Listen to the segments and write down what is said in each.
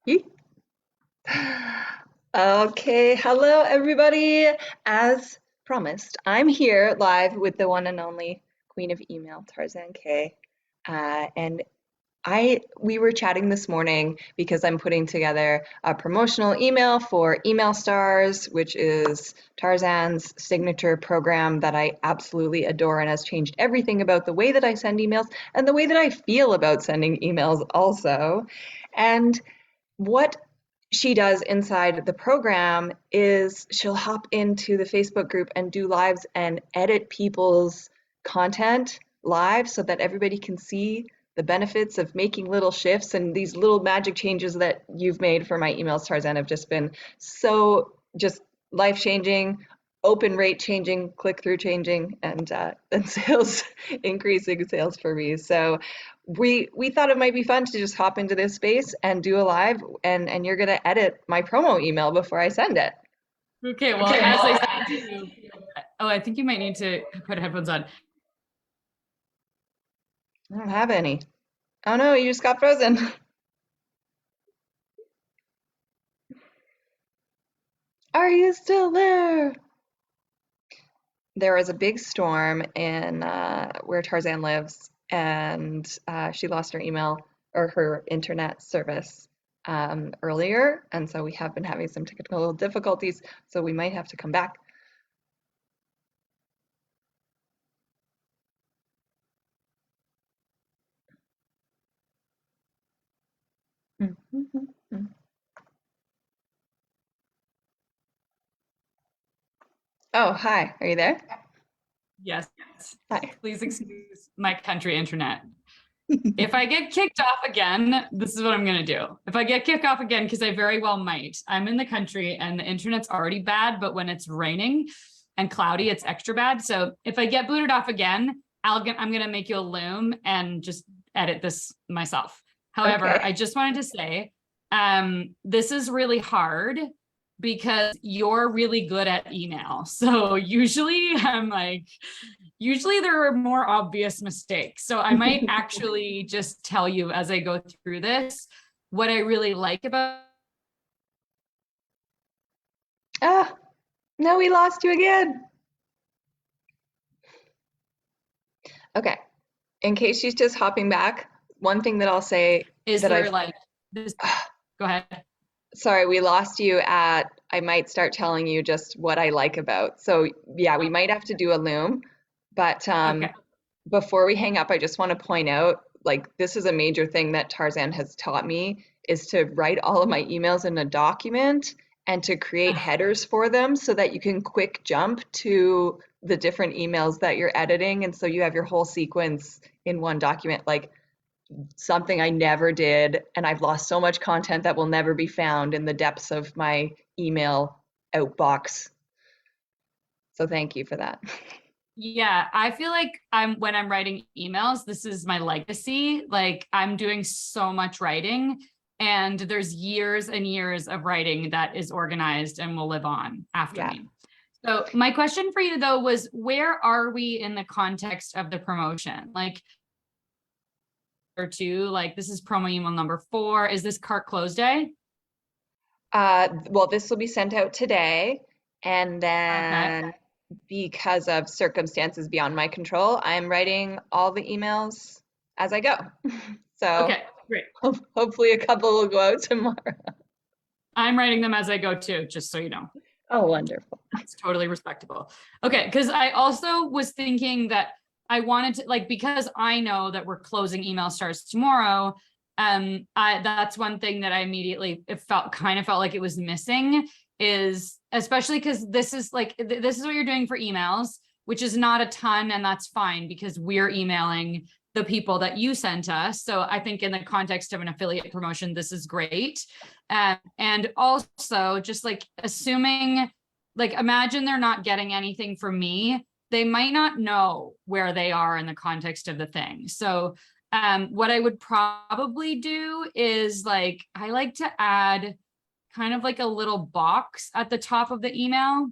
Okay, hello everybody. As promised, I'm here live with the one and only Queen of Email, Tarzan K. And we were chatting this morning because I'm putting together a promotional email for Email Stars, which is Tarzan's signature program that I absolutely adore and has changed everything about the way that I send emails and the way that I feel about sending emails also. And what she does inside the program is she'll hop into the Facebook group and do lives and edit people's content live so that everybody can see the benefits of making little shifts. And these little magic changes that you've made for my emails, Tarzan, have just been so just life-changing, open rate changing, click-through changing, and sales increasing sales for me. So we thought it might be fun to just hop into this space and do a live, and you're gonna edit my promo email before I send it. Okay, well, as I said to you, I think you might need to put headphones on. I don't have any. Oh no, you just got frozen. Are you still there? There was a big storm in where Tarzan lives, and she lost her email or her internet service earlier, and so we have been having some technical difficulties, so we might have to come back. Oh, hi, are you there? Yes. Hi. Please excuse my country internet. If I get kicked off again, this is what I'm going to do. If I get kicked off again, because I very well might, I'm in the country and the internet's already bad, but when it's raining and cloudy, it's extra bad. So if I get booted off again, I'm going to make you a loom and just edit this myself. However, Okay. I just wanted to say, this is really hard because you're really good at email. So usually there are more obvious mistakes. So I might actually just tell you as I go through this, what I really like about. Ah, no, we lost you again. Okay, in case she's just hopping back, one thing that I'll say is that there like this, go ahead. Sorry, we lost you at, I might start telling you just what I like about. So yeah, we might have to do a loom, but Okay. before we hang up, I just want to point out, like, this is a major thing that Tarzan has taught me, is to write all of my emails in a document and to create headers for them so that you can quick jump to the different emails that you're editing. And so you have your whole sequence in one document. Like, something I never did, and I've lost so much content that will never be found in the depths of my email outbox. So thank you for that. Yeah, I feel like when I'm writing emails, this is my legacy. Like I'm doing so much writing and there's years and years of writing that is organized and will live on after me. So my question for you though was, where are we in the context of the promotion? Like, or two, like this is promo email number 4. Is this cart close day? Well, this will be sent out today, and then because of circumstances beyond my control, I'm writing all the emails as I go. So okay, great. Hopefully a couple will go out tomorrow. I'm writing them as I go too, just so you know. Oh, wonderful. That's totally respectable. Okay, because I also was thinking that I wanted to, like, because I know that we're closing Email Stars tomorrow, that's one thing that I immediately felt like it was missing, is especially because this is like, this is what you're doing for emails, which is not a ton, and that's fine because we're emailing the people that you sent us. So I think in the context of an affiliate promotion, this is great. And also just like assuming, like imagine they're not getting anything from me, they might not know where they are in the context of the thing. So what I would probably do is like, I like to add kind of like a little box at the top of the email,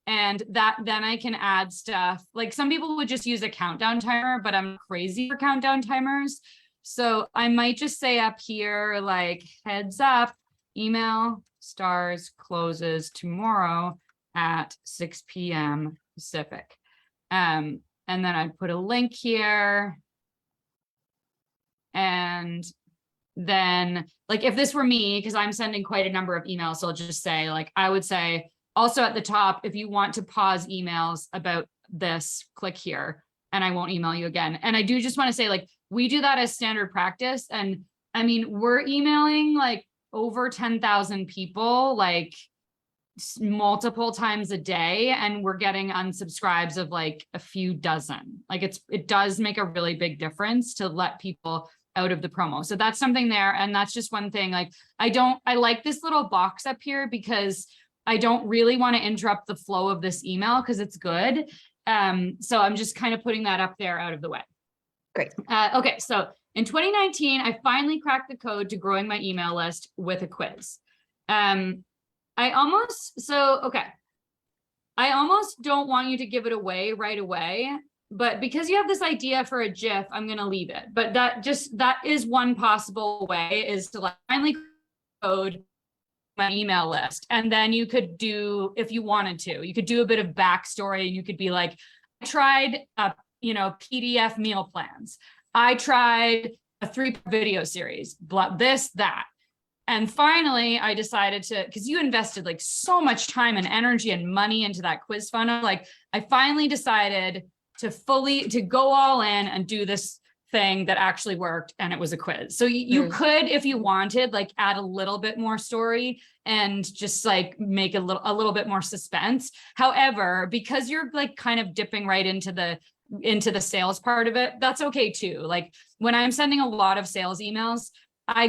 and that then I can add stuff. Like some people would just use a countdown timer, but I'm crazy for countdown timers. So I might just say up here, like, heads up, email stars closes tomorrow at 6 p.m. Pacific. And then I put a link here. And then like, if this were me, because I'm sending quite a number of emails, so I'll just say like, I would say also at the top, if you want to pause emails about this, click here and I won't email you again. And I do just want to say like, we do that as standard practice. And I mean, we're emailing like over 10,000 people, like multiple times a day, and we're getting unsubscribes of like a few dozen. Like it does make a really big difference to let people out of the promo. So that's something there. And that's just one thing. Like, I like this little box up here because I don't really want to interrupt the flow of this email because it's good. So I'm just kind of putting that up there out of the way. Great. Okay. So in 2019, I finally cracked the code to growing my email list with a quiz. I almost don't want you to give it away right away, but because you have this idea for a GIF, I'm going to leave it. But that is one possible way, is to like finally code my email list. And then you could do, if you wanted to, you could do a bit of backstory, and you could be like, I tried, PDF meal plans. I tried a 3 video series, blah, this, that. And finally, I decided to, because you invested like so much time and energy and money into that quiz funnel, like I finally decided to go all in and do this thing that actually worked, and it was a quiz. So you could, if you wanted, like add a little bit more story and just like make a little bit more suspense. However, because you're like kind of dipping right into the sales part of it, that's okay too. Like when I'm sending a lot of sales emails, I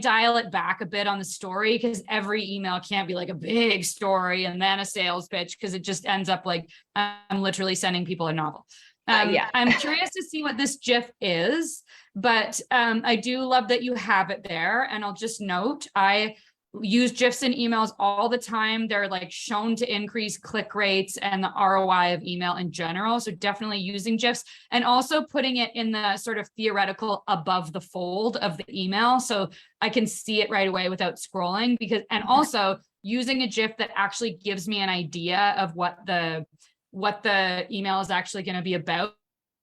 dial it back a bit on the story, because every email can't be like a big story and then a sales pitch, because it just ends up like I'm literally sending people a novel. Yeah. I'm curious to see what this GIF is, but I do love that you have it there. And I'll just note, I use GIFs in emails all the time. They're like shown to increase click rates and the ROI of email in general. So definitely using GIFs, and also putting it in the sort of theoretical above the fold of the email, so I can see it right away without scrolling, and also using a GIF that actually gives me an idea of what the email is actually going to be about.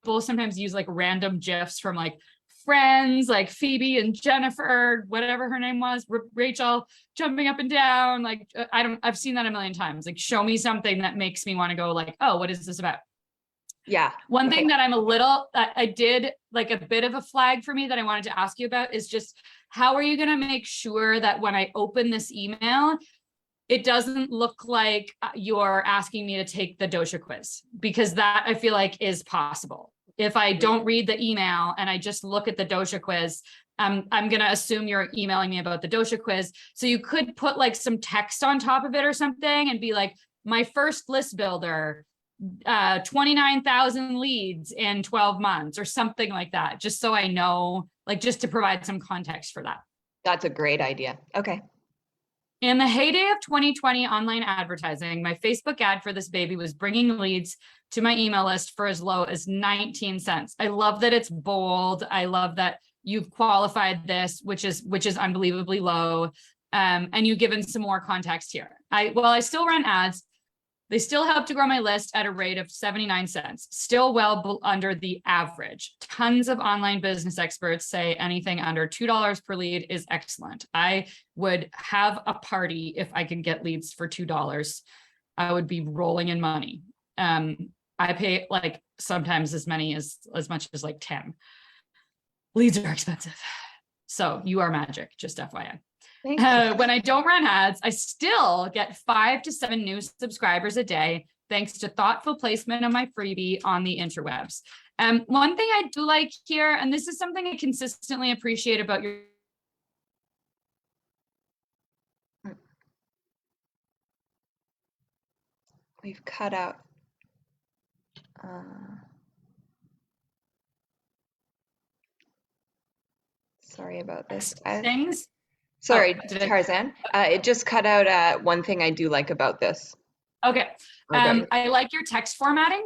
People sometimes use like random GIFs from like Friends, like Phoebe and Jennifer, whatever her name was, Rachel, jumping up and down. Like, I've seen that a million times. Like, show me something that makes me want to go like, oh, what is this about? Yeah. One thing that I did like a bit of a flag for me that I wanted to ask you about is just, how are you going to make sure that when I open this email, it doesn't look like you're asking me to take the Dosha quiz? Because that I feel like is possible. If I don't read the email and I just look at the Dosha quiz, I'm going to assume you're emailing me about the Dosha quiz. So you could put like some text on top of it or something and be like, my first list builder, 29,000 leads in 12 months or something like that, just so I know, like just to provide some context for that. That's a great idea. Okay. In the heyday of 2020 online advertising, my Facebook ad for this baby was bringing leads to my email list for as low as 19 cents. I love that it's bold. I love that you've qualified this, which is unbelievably low. And you've given some more context here. I still run ads. They still help to grow my list at a rate of 79 cents, still well under the average. Tons of online business experts say anything under $2 per lead is excellent. I would have a party if I can get leads for $2. I would be rolling in money. I pay like sometimes as much as like 10. Leads are expensive. So you are magic, just FYI. When I don't run ads, I still get 5 to 7 new subscribers a day, thanks to thoughtful placement of my freebie on the interwebs. One thing I do like here, and this is something I consistently appreciate about your. We've cut out. Sorry about this. Things. Sorry, Tarzan. It just cut out one thing I do like about this. Okay. I like your text formatting.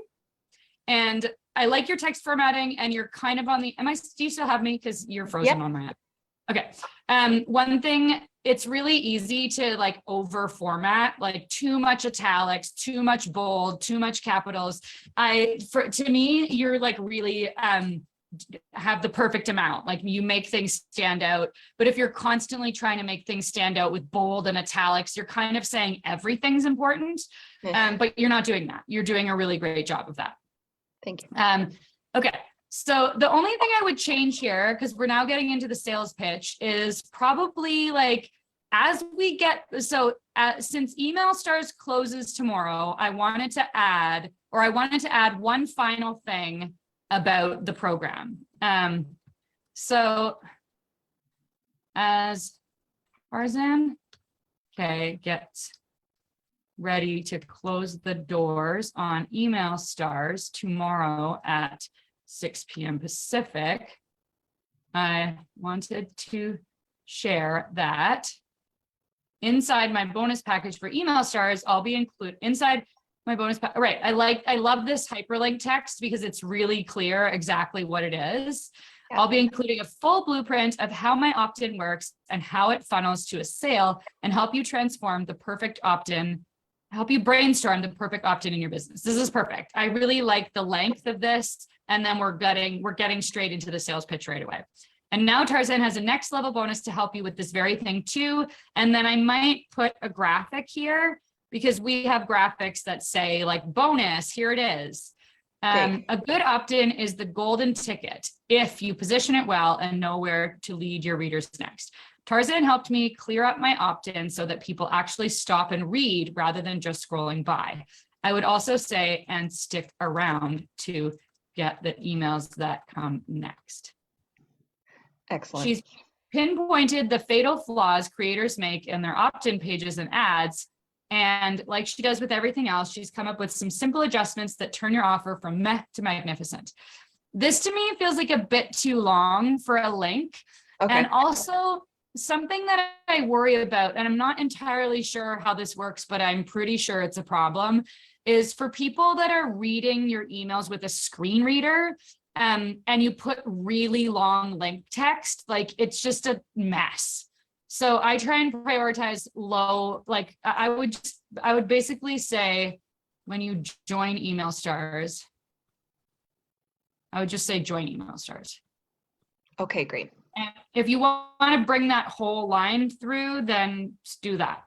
And you're kind of on the, do you still have me? Because you're frozen on my app. Okay. One thing, it's really easy to like over format, like too much italics, too much bold, too much capitals. To me, you're like really have the perfect amount. Like you make things stand out. But if you're constantly trying to make things stand out with bold and italics, you're kind of saying everything's important. But you're not doing that. You're doing a really great job of that. Thank you. Okay. So the only thing I would change here, because we're now getting into the sales pitch, is probably like as we get, so since Email Stars closes tomorrow, I wanted to add one final thing about the program. So as Tarzan, okay, gets ready to close the doors on Email Stars tomorrow at 6 p.m. Pacific, I wanted to share that inside my bonus package for Email Stars, I'll be included inside my bonus pack. Right. I love this hyperlink text because it's really clear exactly what it is. Yeah. I'll be including a full blueprint of how my opt-in works and how it funnels to a sale and help you transform the perfect opt-in, help you brainstorm the perfect opt-in in your business. This is perfect. I really like the length of this. And then we're getting straight into the sales pitch right away. And now Tarzan has a next level bonus to help you with this very thing too. And then I might put a graphic here because we have graphics that say like bonus, here it is. A good opt-in is the golden ticket if you position it well and know where to lead your readers next. Tarzan helped me clear up my opt-in so that people actually stop and read rather than just scrolling by. I would also say, and stick around to get the emails that come next. Excellent. She's pinpointed the fatal flaws creators make in their opt-in pages and ads. And like she does with everything else, she's come up with some simple adjustments that turn your offer from meh to magnificent. This to me feels like a bit too long for a link. Okay. And also something that I worry about, and I'm not entirely sure how this works, but I'm pretty sure it's a problem, is for people that are reading your emails with a screen reader, and you put really long link text, like it's just a mess. So I try and prioritize low, like I would basically say when you join Email Stars, I would just say join Email Stars. Okay, great. And if you want to bring that whole line through, then just do that.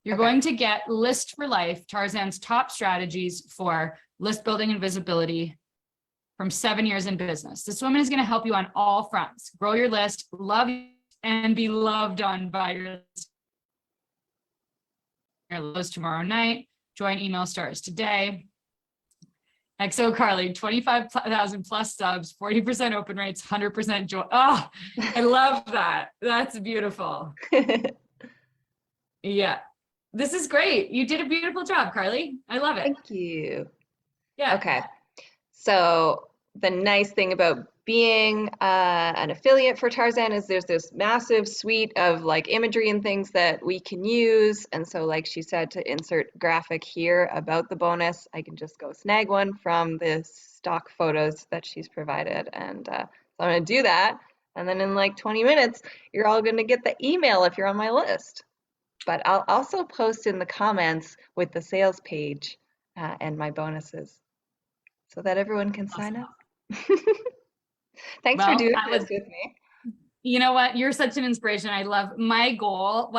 You're going to get List for Life, Tarzan's top strategies for list building and visibility from 7 years in business. This woman is going to help you on all fronts. Grow your list, love and be loved on by your list tomorrow night. Join Email Stars today. XO Carly, 25,000 plus subs, 40% open rates, 100% joy. Oh, I love that. That's beautiful. Yeah. This is great. You did a beautiful job, Carly. I love it. Thank you. Yeah. Okay. So the nice thing about being an affiliate for Tarzan is there's this massive suite of like imagery and things that we can use. And so like she said, to insert graphic here about the bonus, I can just go snag one from the stock photos that she's provided. And so I'm going to do that. And then in like 20 minutes, you're all going to get the email if you're on my list. But I'll also post in the comments with the sales page and my bonuses so that everyone can sign up. Thanks for doing this with me. You know what? You're such an inspiration. I love my goal.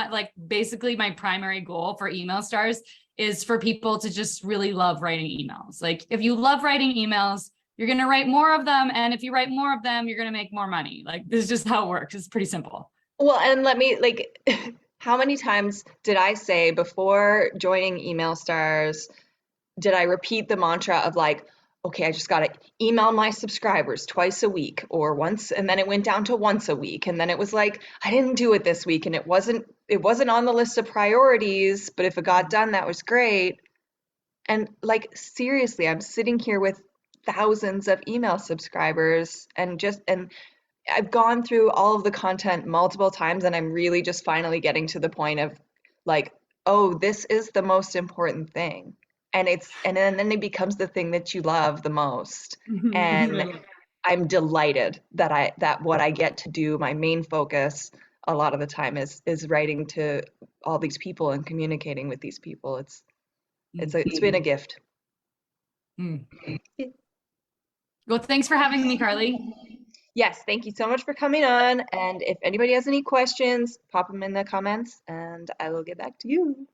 Basically my primary goal for Email Stars is for people to just really love writing emails. Like if you love writing emails, you're going to write more of them. And if you write more of them, you're going to make more money. Like this is just how it works. It's pretty simple. Well, and let me how many times did I say before joining Email Stars, did I repeat the mantra of like, okay, I just got to email my subscribers twice a week or once, and then it went down to once a week. And then it was like, I didn't do it this week and it wasn't on the list of priorities, but if it got done, that was great. And like, seriously, I'm sitting here with thousands of email subscribers and I've gone through all of the content multiple times and I'm really just finally getting to the point of like, oh, this is the most important thing. And then it becomes the thing that you love the most. And I'm delighted that what I get to do, my main focus a lot of the time is writing to all these people and communicating with these people. It's been a gift. Mm. Well, thanks for having me, Carly. Yes, thank you so much for coming on. And if anybody has any questions, pop them in the comments and I will get back to you.